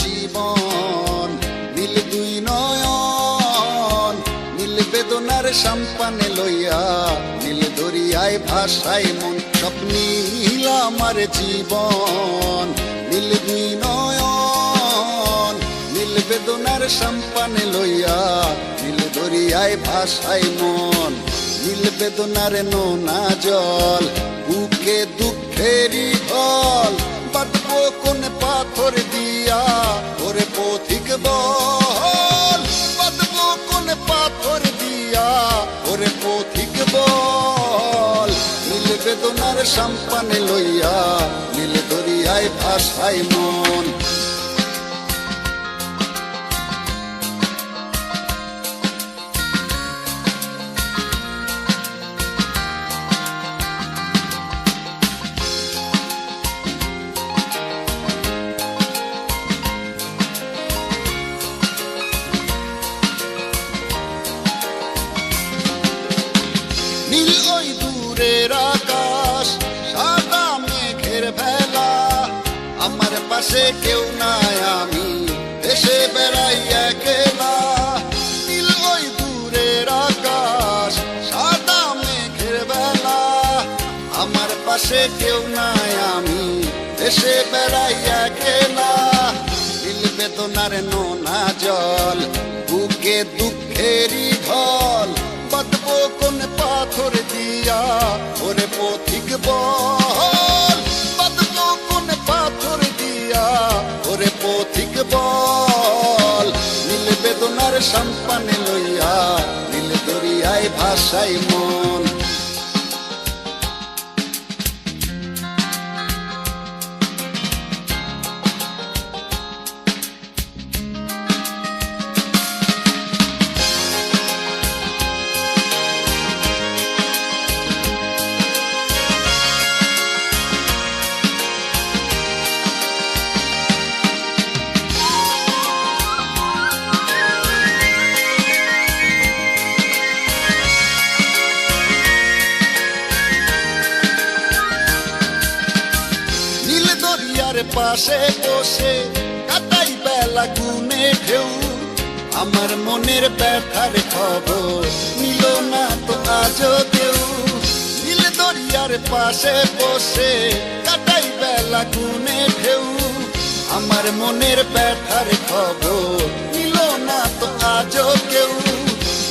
জীবন। নীল দুই নয়ন নীল বেদনার সম্পানে লইয়া, নীল দরিয়ায় ভাসায় মন, সব নীল আমার জীবন। নীল দুই নয়ন নীল বেদনার সম্পানে লইয়া, নীল দরিয়ায় ভাসায় মন। নীল বেদনার নোনা জল, বুকে দুঃখেরই ঢল, বাঁধবো কোন পাথর দিয়া ওরে পথিক বল। বাঁধবো কোন পাথর দিয়া ওরে পথিক বল। নীল বেদনার সম্পানে লইয়া, নীল দরিয়ায় ভাসায় মন। নীল ওই দূরের আকাশ, সাদা মেঘের ভেলা, আমার পাশে কেউ নাই, আমি দেশে বেড়াই একলা। নীল ওই দূরের আকাশ, সাদা মেঘের ভেলা, আমার পাশে কেউ নাই, আমি দেশে বেড়াই একলা। নীল বেদনার নোনা জল, বুকে দুঃখেরই ঢল, বাঁধবো কোন পাথর দিয়া ওরে পথিক বল। বাঁধবো কোন পাথর দিয়া ওরে পথিক বল। নীল বেদনার সম্পানে লইয়া, নীল দরিয়ায় ভাসায় মন। পাশে বসে কাটাই বেলা গুনে ঢেউ, আমার মনের ব্যথার খবর নিল না তো আজও কেউ। নীল দরিয়ার পাশে বসে কাটাই বেলা গুনে ঢেউ, আমার মনের ব্যথার খবর নিল না তো আজও কেউ।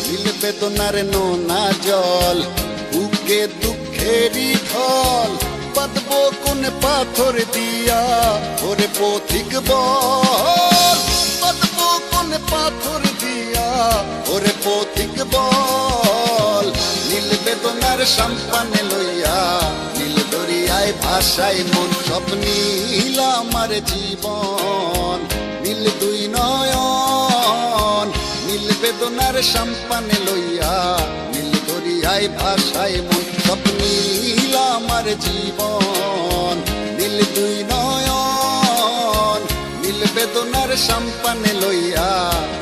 নীল বেদনার নোনা জল, বুকে দুঃখেরই ঢল, বাঁধবো কোন পাথর দিয়া ওরে পথিক বল। বাঁধবো কোন পাথর দিয়া ওরে পথিক বল। নীল বেদনার সম্পানে লইয়া, নীল দরিয়ায় ভাসায় মন, সব নীল আমার জীবন। নীল দুই নয়ন নীল বেদনার সম্পানে লইয়া, নীল দরিয়ায় ভাসায় মন, সব নীল আমার জীবন। নীল দুই নয়ন নীল বেদনার সম্পানে লইয়া,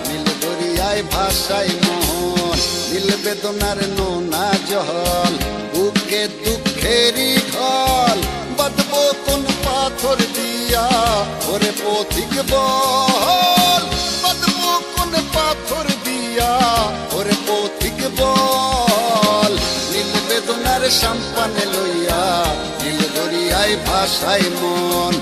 নীল দরিয়ায় ভাসায় মন। নীল বেদনার নোনা জল, বুকে দুঃখেরই ঢল, বাঁধবো কোন পাথর দিয়া ওরে পথিক বল। বাঁধবো কোন পাথর দিয়া ওরে পথিক বল। নীল বেদনার সম্পানে লইয়া, নীল দরিয়ায় ভাসায় মন।